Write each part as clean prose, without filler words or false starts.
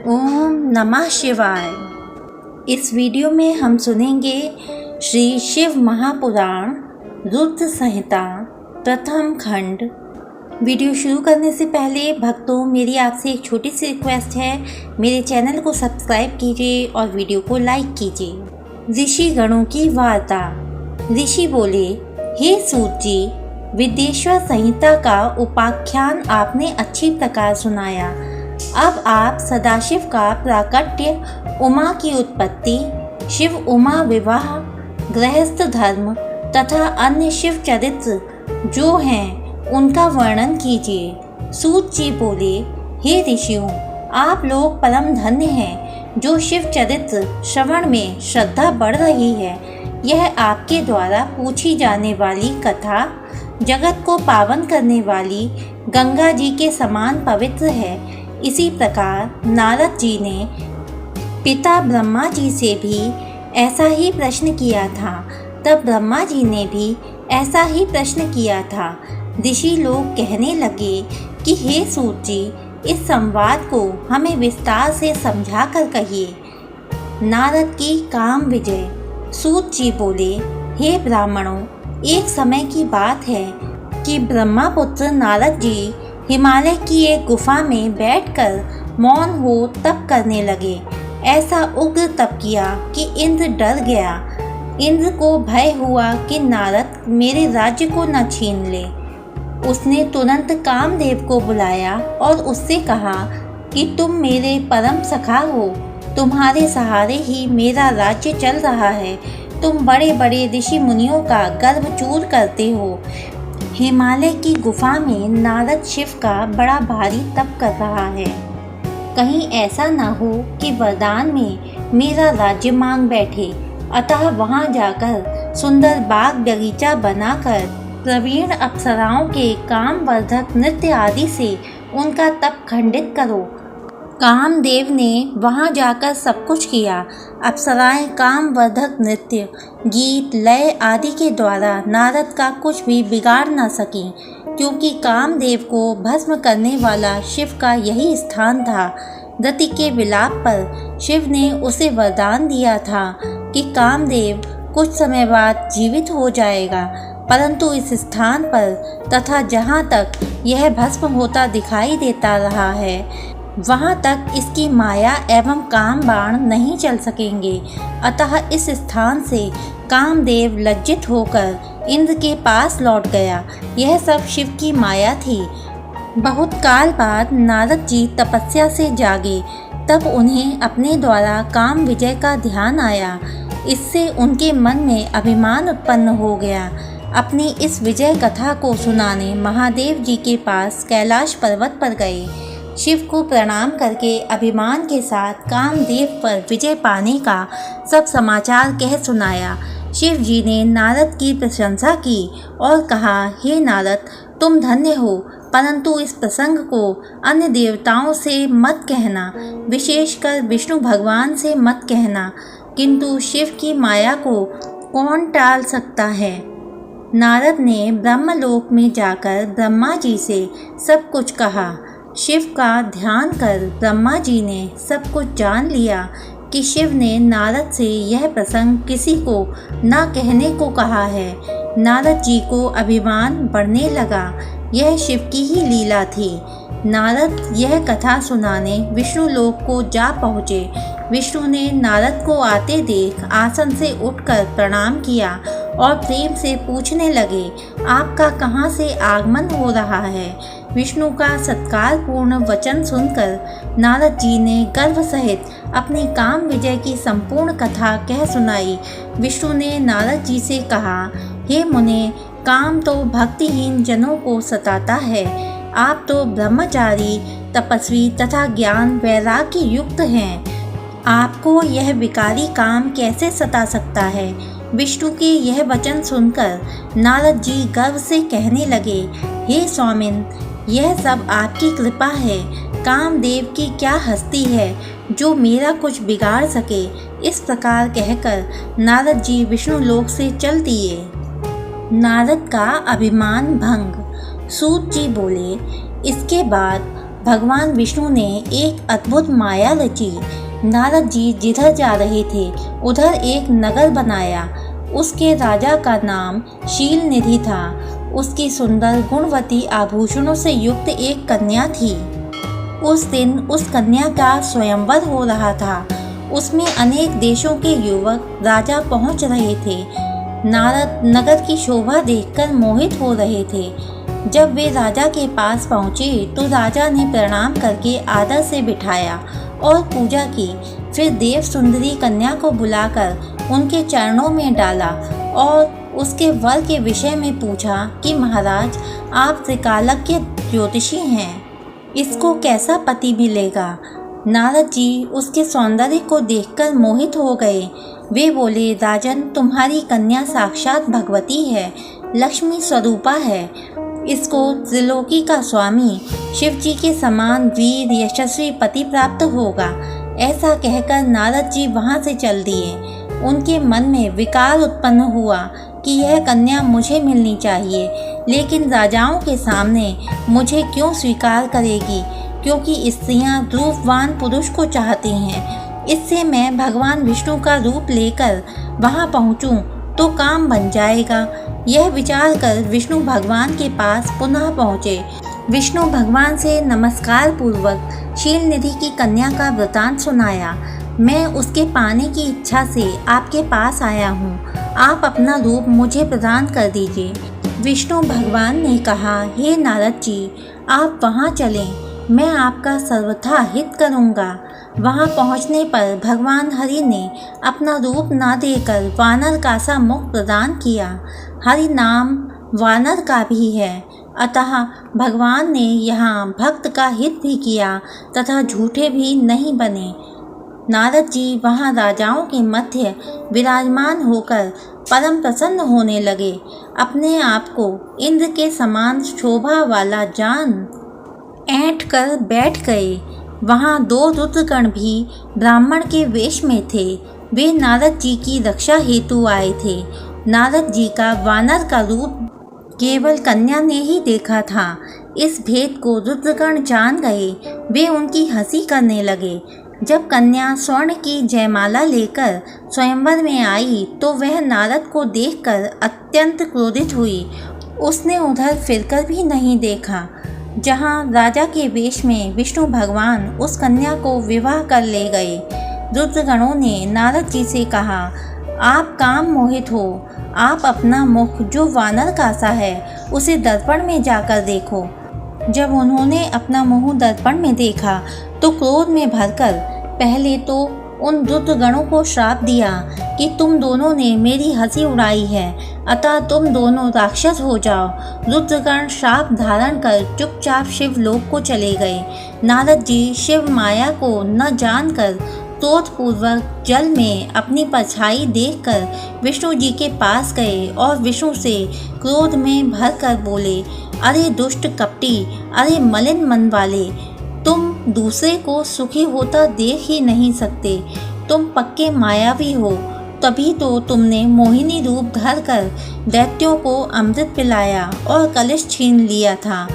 ओम नमः शिवाय। इस वीडियो में हम सुनेंगे श्री शिव महापुराण रुद्र संहिता प्रथम खंड। वीडियो शुरू करने से पहले भक्तों, मेरी आपसे एक छोटी सी रिक्वेस्ट है, मेरे चैनल को सब्सक्राइब कीजिए और वीडियो को लाइक कीजिए। ऋषि गणों की वार्ता। ऋषि बोले, हे सूत जी, विदेश्वर संहिता का उपाख्यान आपने अच्छी प्रकार सुनाया। अब आप सदाशिव का प्राकट्य, उमा की उत्पत्ति, शिव उमा विवाह, गृहस्थ धर्म तथा अन्य शिव चरित्र जो हैं उनका वर्णन कीजिए। सूत जी बोले, हे ऋषियों, आप लोग परम धन्य हैं जो शिव चरित्र श्रवण में श्रद्धा बढ़ रही है। यह आपके द्वारा पूछी जाने वाली कथा जगत को पावन करने वाली गंगा जी के समान पवित्र है। इसी प्रकार नारद जी ने पिता ब्रह्मा जी से भी ऐसा ही प्रश्न किया था। तब ब्रह्मा जी ने भी ऐसा ही प्रश्न किया था। ऋषि लोग कहने लगे कि हे सूत जी, इस संवाद को हमें विस्तार से समझा कर कहिए। नारद की काम विजय। सूत जी बोले, हे ब्राह्मणों, एक समय की बात है कि ब्रह्मपुत्र नारद जी हिमालय की एक गुफा में बैठकर मौन हो तप करने लगे। ऐसा उग्र तप किया कि इंद्र डर गया। इंद्र को भय हुआ कि नारद मेरे राज्य को न छीन ले। उसने तुरंत कामदेव को बुलाया और उससे कहा कि तुम मेरे परम सखा हो, तुम्हारे सहारे ही मेरा राज्य चल रहा है। तुम बड़े बड़े ऋषि मुनियों का गर्व चूर करते हो। हिमालय की गुफा में नारद शिव का बड़ा भारी तप कर रहा है। कहीं ऐसा न हो कि वरदान में मेरा राज्य मांग बैठे। अतः वहां जाकर सुंदर बाग बगीचा बनाकर प्रवीण अप्सराओं के कामवर्धक नृत्य आदि से उनका तप खंडित करो। कामदेव ने वहां जाकर सब कुछ किया। अप्सराएं कामवर्धक नृत्य, गीत, लय आदि के द्वारा नारद का कुछ भी बिगाड़ न सकी, क्योंकि कामदेव को भस्म करने वाला शिव का यही स्थान था। रति के विलाप पर शिव ने उसे वरदान दिया था कि कामदेव कुछ समय बाद जीवित हो जाएगा, परंतु इस स्थान पर तथा जहाँ तक यह भस्म होता दिखाई देता रहा है, वहाँ तक इसकी माया एवं काम बाण नहीं चल सकेंगे। अतः इस स्थान से कामदेव लज्जित होकर इंद्र के पास लौट गया। यह सब शिव की माया थी। बहुत काल बाद नारद जी तपस्या से जागे। तब उन्हें अपने द्वारा काम विजय का ध्यान आया। इससे उनके मन में अभिमान उत्पन्न हो गया। अपनी इस विजय कथा को सुनाने महादेव जी के पास कैलाश पर्वत पर गए। शिव को प्रणाम करके अभिमान के साथ कामदेव पर विजय पाने का सब समाचार कह सुनाया। शिव जी ने नारद की प्रशंसा की और कहा, हे नारद, तुम धन्य हो, परंतु इस प्रसंग को अन्य देवताओं से मत कहना, विशेषकर विष्णु भगवान से मत कहना, किंतु शिव की माया को कौन टाल सकता है। नारद ने ब्रह्मलोक में जाकर ब्रह्मा जी से सब कुछ कहा। शिव का ध्यान कर ब्रह्मा जी ने सब कुछ जान लिया कि शिव ने नारद से यह प्रसंग किसी को न कहने को कहा है। नारद जी को अभिमान बढ़ने लगा। यह शिव की ही लीला थी। नारद यह कथा सुनाने विष्णु लोक को जा पहुँचे। विष्णु ने नारद को आते देख आसन से उठकर प्रणाम किया और प्रेम से पूछने लगे, आपका कहाँ से आगमन हो रहा है। विष्णु का सत्कारपूर्ण वचन सुनकर नारद जी ने गर्व सहित अपनी काम विजय की संपूर्ण कथा कह सुनाई। विष्णु ने नारद जी से कहा, हे मुने, काम तो भक्तिहीन जनों को सताता है। आप तो ब्रह्मचारी, तपस्वी तथा ज्ञान वैराग्य युक्त हैं। आपको यह विकारी काम कैसे सता सकता है। विष्णु के यह वचन सुनकर नारद जी गर्व से कहने लगे, हे स्वामिन, यह सब आपकी कृपा है। कामदेव की क्या हस्ती है जो मेरा कुछ बिगाड़ सके। इस प्रकार कहकर नारद जी विष्णु लोक से चल दिए। नारद का अभिमान भंग। सूत जी बोले, इसके बाद भगवान विष्णु ने एक अद्भुत माया रची। नारद जी जिधर जा रहे थे उधर एक नगर बनाया। उसके राजा का नाम शीलनिधि था। उसकी सुंदर गुणवती आभूषणों से युक्त एक कन्या थी। उस दिन उस कन्या का स्वयंवर हो रहा था। उसमें अनेक देशों के युवक राजा पहुंच रहे थे। नारद नगर की शोभा देखकर मोहित हो रहे थे। जब वे राजा के पास पहुंचे तो राजा ने प्रणाम करके आदर से बिठाया और पूजा की। फिर देव सुंदरी कन्या को बुलाकर उनके चरणों में डाला और उसके वर के विषय में पूछा कि महाराज, आप त्रिकालज्ञ ज्योतिषी हैं, इसको कैसा पति मिलेगा। नारद जी उसके सौंदर्य को देखकर मोहित हो गए। वे बोले, राजन, तुम्हारी कन्या साक्षात भगवती है, लक्ष्मी स्वरूपा है। इसको त्रिलोकी का स्वामी शिव जी के समान वीर यशस्वी पति प्राप्त होगा। ऐसा कहकर नारद जी वहाँ से चल दिए। उनके मन में विकार उत्पन्न हुआ कि यह कन्या मुझे मिलनी चाहिए, लेकिन राजाओं के सामने मुझे क्यों स्वीकार करेगी, क्योंकि स्त्रियां रूपवान पुरुष को चाहती हैं। इससे मैं भगवान विष्णु का रूप लेकर वहां पहुंचूं तो काम बन जाएगा। यह विचार कर विष्णु भगवान के पास पुनः पहुँचे। विष्णु भगवान से नमस्कार पूर्वक शीलनिधि की कन्या का वृतांत सुनाया। मैं उसके पाने की इच्छा से आपके पास आया हूँ। आप अपना रूप मुझे प्रदान कर दीजिए। विष्णु भगवान ने कहा, हे नारद जी, आप वहाँ चलें, मैं आपका सर्वथा हित करूँगा। वहाँ पहुँचने पर भगवान हरि ने अपना रूप न देकर वानर का सा मुख प्रदान किया। हरि नाम वानर का भी है, अतः भगवान ने यहाँ भक्त का हित भी किया तथा झूठे भी नहीं बने। नारद जी वहाँ राजाओं के मध्य विराजमान होकर परम प्रसन्न होने लगे। अपने आप को इंद्र के समान शोभा वाला जान ऐंठ कर बैठ गए। वहाँ 2 रुद्रगण भी ब्राह्मण के वेश में थे। वे नारद जी की रक्षा हेतु आए थे। नारद जी का वानर का रूप केवल कन्या ने ही देखा था। इस भेद को रुद्रगण जान गए। वे उनकी हंसी करने लगे। जब कन्या स्वर्ण की जयमाला लेकर स्वयंवर में आई तो वह नारद को देखकर अत्यंत क्रोधित हुई। उसने उधर फिरकर भी नहीं देखा। जहाँ राजा के वेश में विष्णु भगवान उस कन्या को विवाह कर ले गए। रुद्रगणों ने नारद जी से कहा, आप काम मोहित हो। आप अपना मुख जो वानर का सा है उसे दर्पण में जाकर देखो। जब उन्होंने अपना मुंह दर्पण में देखा तो क्रोध में भरकर पहले तो उन रुद्रगणों को श्राप दिया कि तुम दोनों ने मेरी हंसी उड़ाई है, अतः तुम दोनों राक्षस हो जाओ। रुद्रगण श्राप धारण कर चुपचाप शिवलोक को चले गए। नारद जी शिव माया को न जानकर क्रोधपूर्वक जल में अपनी परछाई देखकर विष्णु जी के पास गए और विष्णु से क्रोध में भरकर बोले, अरे दुष्ट कपटी, अरे मलिन मन वाले, तुम दूसरे को सुखी होता देख ही नहीं सकते। तुम पक्के मायावी हो, तभी तो तुमने मोहिनी रूप धरकर दैत्यों को अमृत पिलाया और कलश छीन लिया था।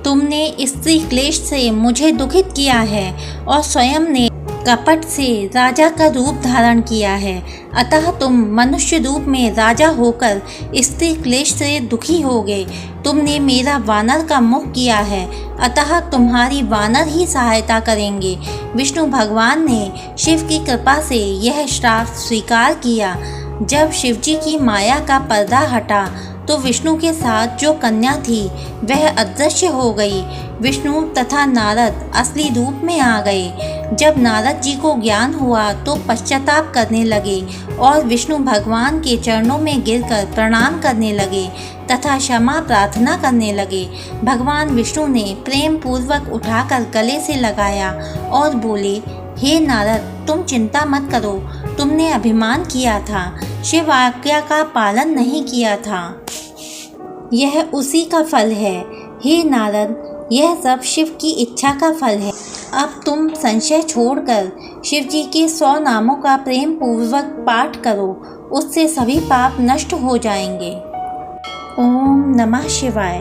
तुमने स्त्री क्लेश से मुझे दुखित किया है और स्वयं ने कपट से राजा का रूप धारण किया है। अतः तुम मनुष्य रूप में राजा होकर स्त्री क्लेश से दुखी हो गए। तुमने मेरा वानर का मुख किया है, अतः तुम्हारी वानर ही सहायता करेंगे। विष्णु भगवान ने शिव की कृपा से यह श्राप स्वीकार किया। जब शिवजी की माया का पर्दा हटा तो विष्णु के साथ जो कन्या थी वह अदृश्य हो गई। विष्णु तथा नारद असली रूप में आ गए। जब नारद जी को ज्ञान हुआ तो पश्चाताप करने लगे और विष्णु भगवान के चरणों में गिरकर प्रणाम करने लगे तथा क्षमा प्रार्थना करने लगे। भगवान विष्णु ने प्रेम पूर्वक उठाकर गले से लगाया और बोले, हे नारद, तुम चिंता मत करो। तुमने अभिमान किया था, शिव आज्ञा का पालन नहीं किया था, यह उसी का फल है। हे नारद, यह सब शिव की इच्छा का फल है। अब तुम संशय छोड़कर शिव जी के 100 नामों का प्रेम पूर्वक पाठ करो, उससे सभी पाप नष्ट हो जाएंगे। ओम नमः शिवाय।